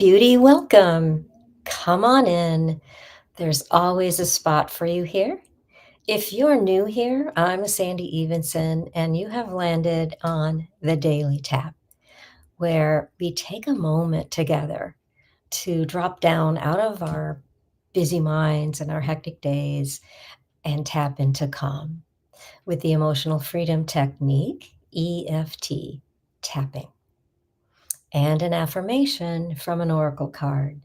Beauty, welcome. Come on in. There's always a spot for you here. If you're new here, I'm Sandy Evenson, and you have landed on the Daily Tap, where we take a moment together to drop down out of our busy minds and our hectic days and tap into calm with the emotional freedom technique, EFT tapping, and an affirmation from an oracle card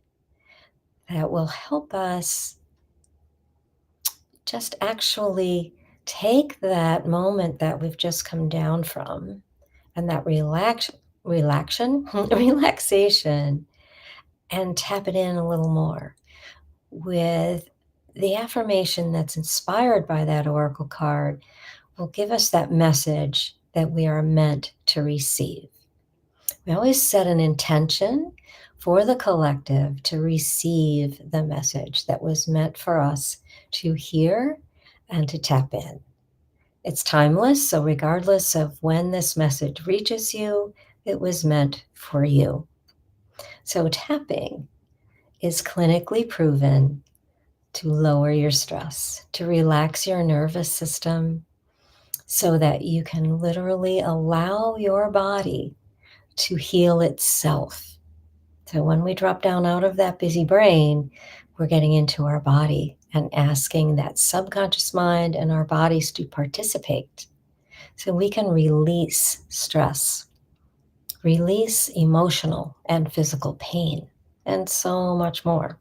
that will help us just actually take that moment that we've just come down from and that relaxation and tap it in a little more with the affirmation that's inspired by that oracle card will give us that message that we are meant to receive. We always set an intention for the collective to receive the message that was meant for us to hear and to tap in. It's timeless, so regardless of when this message reaches you, it was meant for you. So tapping is clinically proven to lower your stress, to relax your nervous system so that you can literally allow your body to heal itself. So when we drop down out of that busy brain, we're getting into our body and asking that subconscious mind and our bodies to participate so we can release stress, release emotional and physical pain, and so much more.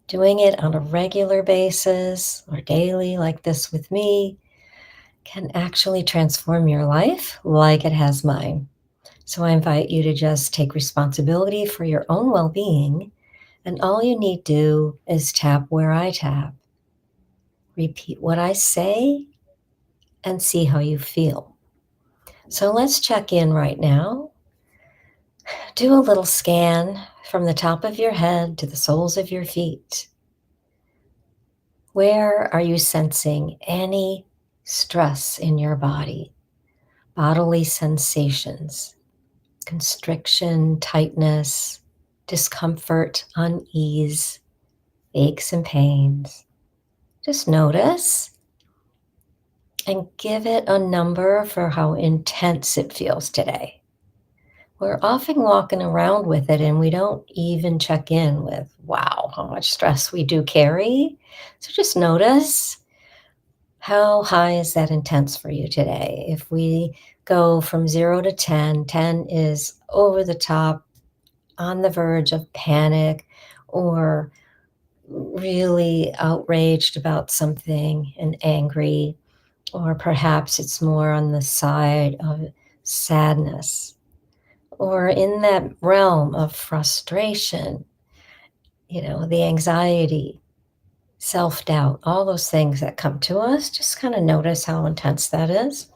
Doing it on a regular basis or daily, like this with me, can actually transform your life like it has mine. So I invite you to just take responsibility for your own well-being, and all you need to do is tap where I tap. Repeat what I say and see how you feel. So let's check in right now. Do a little scan from the top of your head to the soles of your feet. Where are you sensing any stress in your body? Bodily sensations, constriction, tightness, discomfort, unease, aches and pains. Just notice and give it a number for how intense it feels today. We're often walking around with it and we don't even check in with, wow, how much stress we do carry. So just notice, how high is that intense for you today? If we go from 0 to 10, 10 is over the top, on the verge of panic, or really outraged about something and angry, or perhaps it's more on the side of sadness, or in that realm of frustration, the anxiety, self-doubt, all those things that come to us. Just kind of notice how intense that is.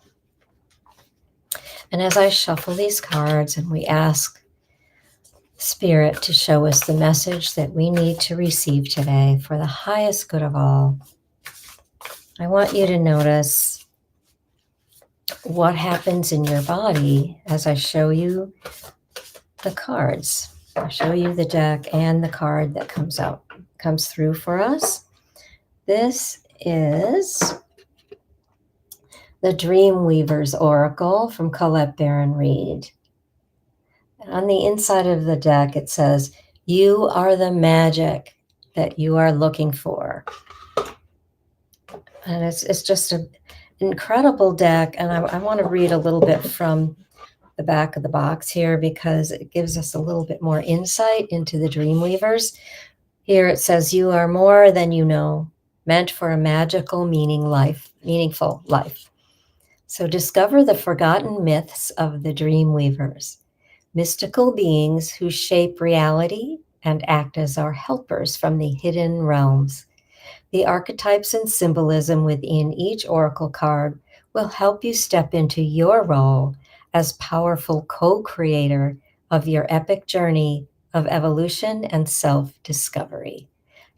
And as I shuffle these cards and we ask Spirit to show us the message that we need to receive today for the highest good of all, I want you to notice what happens in your body as I show you the cards. I'll show you the deck and the card that comes through for us. This is the Dreamweaver's Oracle from Colette Baron-Reid. On the inside of the deck, it says, "You are the magic that you are looking for." And it's just an incredible deck. And I want to read a little bit from the back of the box here because it gives us a little bit more insight into the Dreamweavers. Here it says, "You are more than you know, meant for a magical, meaningful life. So discover the forgotten myths of the Dreamweavers, mystical beings who shape reality and act as our helpers from the hidden realms. The archetypes and symbolism within each oracle card will help you step into your role as powerful co-creator of your epic journey of evolution and self-discovery.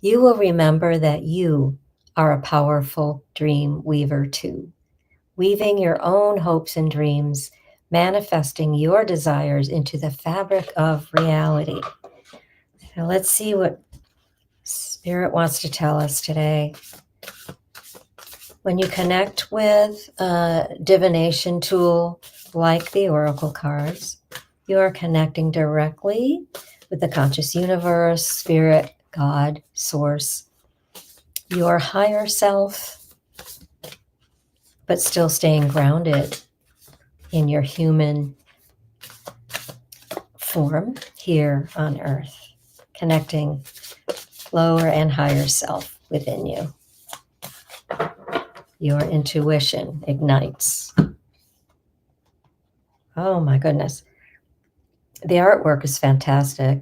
You will remember that you are a powerful dream weaver too, weaving your own hopes and dreams, manifesting your desires into the fabric of reality. Now let's see what Spirit wants to tell us today. When you connect with a divination tool like the oracle cards, you are connecting directly with the conscious universe, spirit, God, source, your higher self, but still staying grounded in your human form here on earth, connecting lower and higher self within you. Your intuition ignites. Oh my goodness. The artwork is fantastic.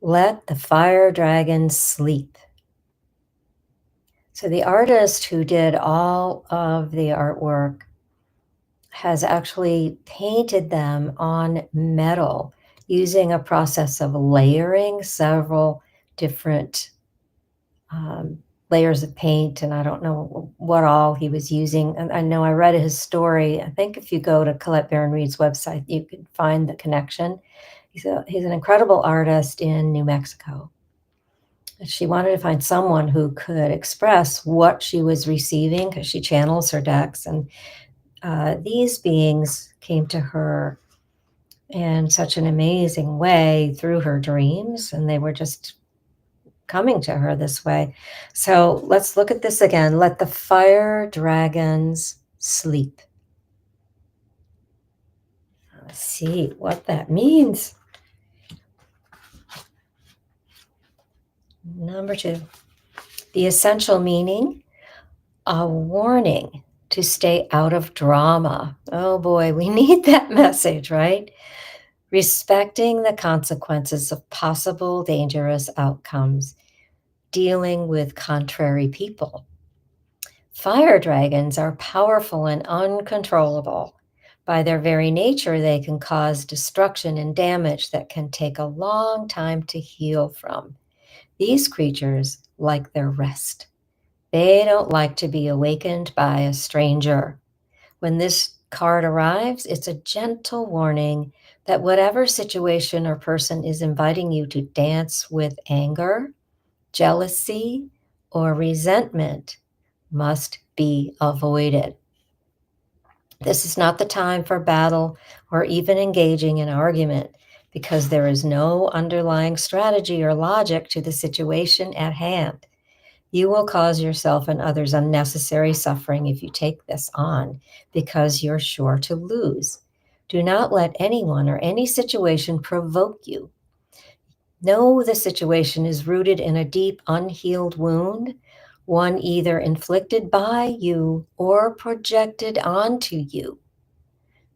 Let the fire dragon sleep. So the artist who did all of the artwork has actually painted them on metal using a process of layering several different layers of paint, and I don't know what all he was using. And I know I read his story. I think if you go to Colette Baron-Reid's website, you can find the connection. He's an incredible artist in New Mexico. She wanted to find someone who could express what she was receiving because she channels her decks, and these beings came to her in such an amazing way through her dreams, and they were just coming to her this way. So let's look at this again. Let the fire dragons sleep. Let's see what that means. Number 2, the essential meaning, a warning to stay out of drama. Oh boy, we need that message, right? Respecting the consequences of possible dangerous outcomes, dealing with contrary people. Fire dragons are powerful and uncontrollable. By their very nature, they can cause destruction and damage that can take a long time to heal from. These creatures like their rest. They don't like to be awakened by a stranger. When this card arrives, it's a gentle warning that whatever situation or person is inviting you to dance with anger, jealousy, or resentment must be avoided. This is not the time for battle or even engaging in argument because there is no underlying strategy or logic to the situation at hand. You will cause yourself and others unnecessary suffering if you take this on because you're sure to lose. Do not let anyone or any situation provoke you. Know the situation is rooted in a deep, unhealed wound, one either inflicted by you or projected onto you.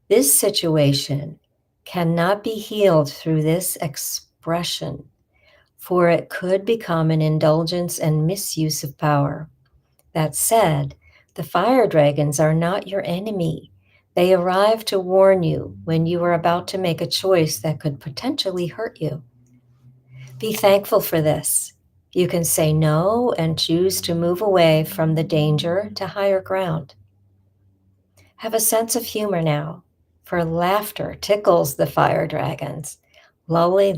This situation cannot be healed through this expression, for it could become an indulgence and misuse of power. That said, the fire dragons are not your enemy. They arrive to warn you when you are about to make a choice that could potentially hurt you. Be thankful for this. You can say no and choose to move away from the danger to higher ground. Have a sense of humor now, for laughter tickles the fire dragons, lulling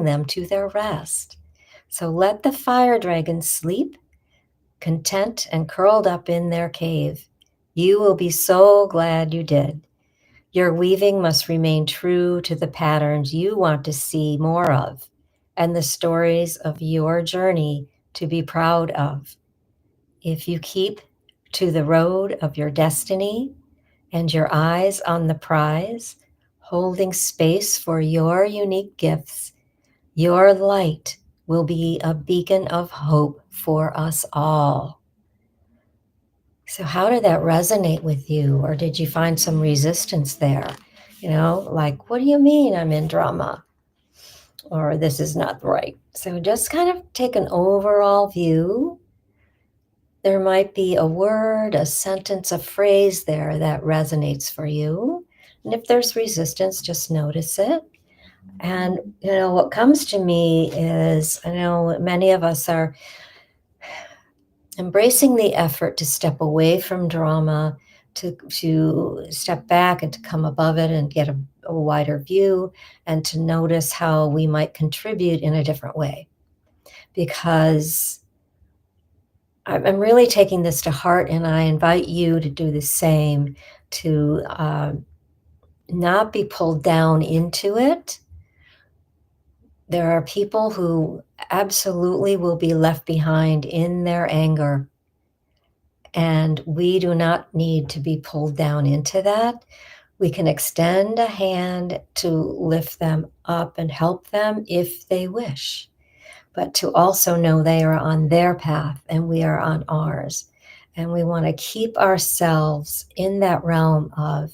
them to their rest. So let the fire dragons sleep, content and curled up in their cave. You will be so glad you did. Your weaving must remain true to the patterns you want to see more of and the stories of your journey to be proud of. If you keep to the road of your destiny and your eyes on the prize, holding space for your unique gifts, your light will be a beacon of hope for us all. So how did that resonate with you? Or did you find some resistance there? Like, what do you mean I'm in drama? Or this is not right. So just kind of take an overall view. There might be a word, a sentence, a phrase there that resonates for you. And if there's resistance, just notice it. And, what comes to me is, I know many of us are embracing the effort to step away from drama, to step back and to come above it and get a a wider view and to notice how we might contribute in a different way. Because I'm really taking this to heart, and I invite you to do the same, to not be pulled down into it. There are people who absolutely will be left behind in their anger, and we do not need to be pulled down into that. We can extend a hand to lift them up and help them if they wish, but to also know they are on their path and we are on ours. And we want to keep ourselves in that realm of,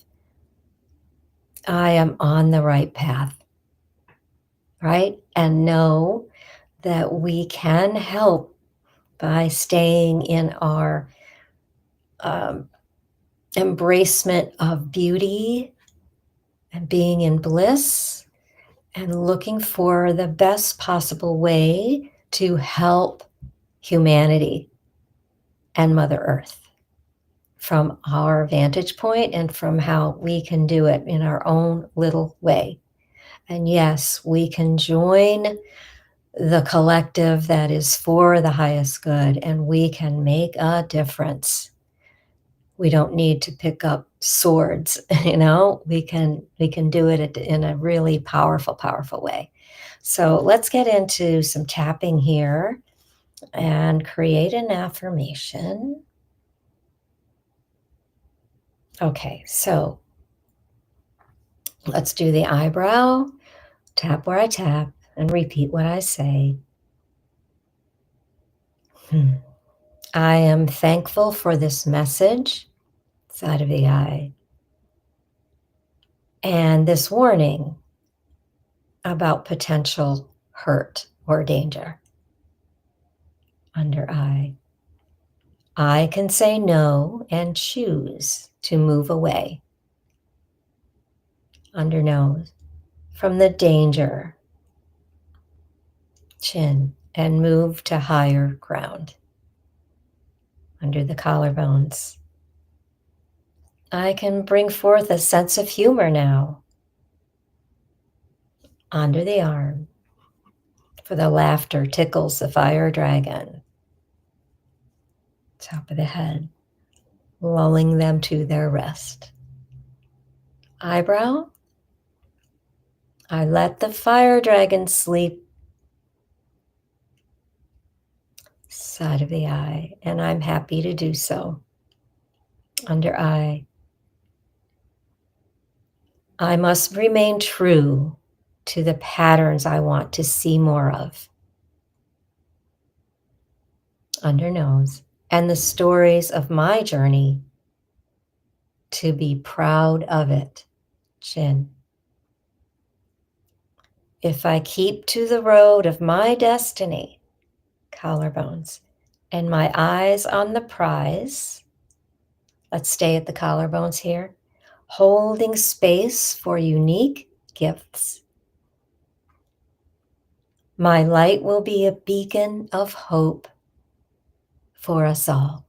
I am on the right path, right? And know that we can help by staying in our embracement of beauty and being in bliss and looking for the best possible way to help humanity and Mother Earth from our vantage point and from how we can do it in our own little way. And yes, we can join the collective that is for the highest good, and we can make a difference. We don't need to pick up swords, we can do it in a really powerful way. So let's get into some tapping here and create an affirmation. Okay, so let's do the eyebrow, tap where I tap, and repeat what I say. I am thankful for this message, side of the eye, and this warning about potential hurt or danger, under eye. I can say no and choose to move away, under nose, from the danger, chin, and move to higher ground, under the collarbones. I can bring forth a sense of humor now, under the arm, for the laughter tickles the fire dragon, top of the head, lulling them to their rest. Eyebrow, I let the fire dragon sleep, side of the eye, and I'm happy to do so. Under eye, I must remain true to the patterns I want to see more of, under nose, and the stories of my journey, to be proud of it, chin. If I keep to the road of my destiny, collarbones, and my eyes on the prize, let's stay at the collarbones here, holding space for unique gifts. My light will be a beacon of hope for us all.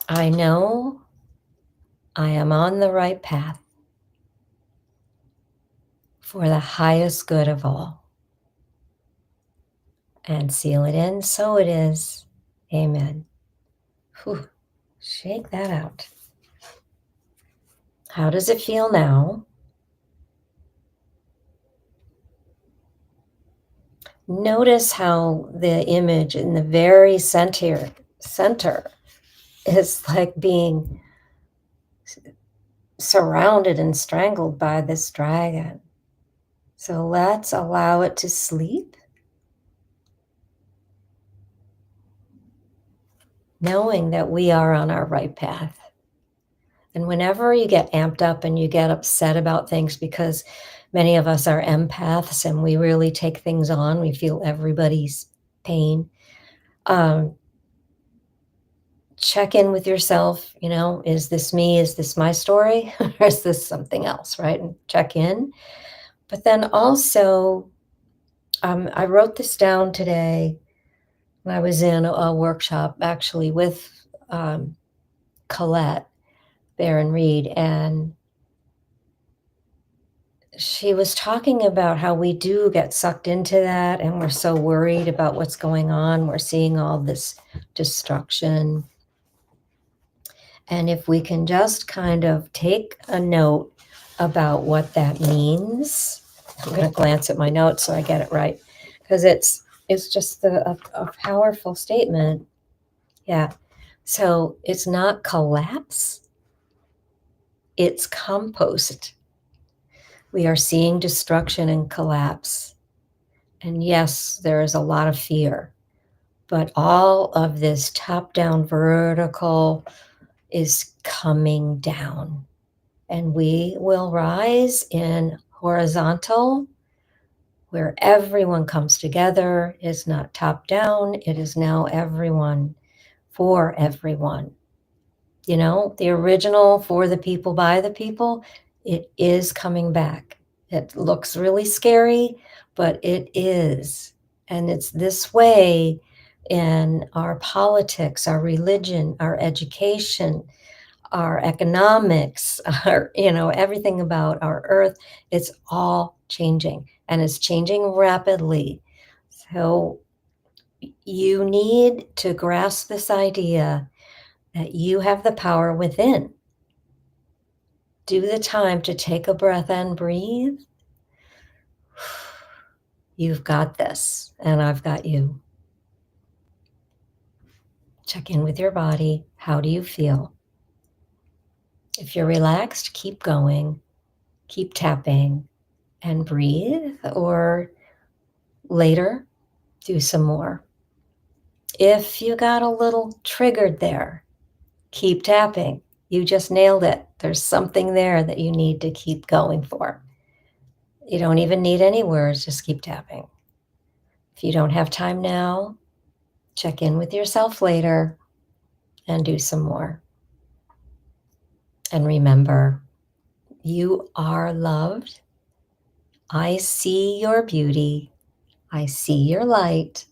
I know I am on the right path for the highest good of all. And seal it in, so it is. Amen. Whew. Shake that out. How does it feel now? Notice how the image in the very center is like being surrounded and strangled by this dragon. So let's allow it to sleep, knowing that we are on our right path. And whenever you get amped up and you get upset about things, because many of us are empaths and we really take things on, we feel everybody's pain. Check in with yourself, is this me? Is this my story? Or is this something else, right? And check in. But then also, I wrote this down today when I was in a workshop, actually, with Colette, Baron-Reid, and she was talking about how we do get sucked into that and we're so worried about what's going on. We're seeing all this destruction. And if we can just kind of take a note about what that means, I'm going to glance at my notes so I get it right, because it's just a powerful statement. Yeah. So it's not collapse, it's compost. We are seeing destruction and collapse. And yes, there is a lot of fear, but all of this top-down vertical is coming down. And we will rise in horizontal, where everyone comes together. It's not top-down, it is now everyone for everyone. You know, the original for the people, by the people, it is coming back. It looks really scary, but it is. And it's this way in our politics, our religion, our education, our economics, our, everything about our earth. It's all changing, and it's changing rapidly. So you need to grasp this idea that you have the power within. Do the time to take a breath and breathe. You've got this, and I've got you. Check in with your body. How do you feel? If you're relaxed, keep going, keep tapping, and breathe, or later, do some more. If you got a little triggered there, keep tapping. You just nailed it. There's something there that you need to keep going for. You don't even need any words, just keep tapping. If you don't have time now, check in with yourself later and do some more. And remember, you are loved. I see your beauty. I see your light.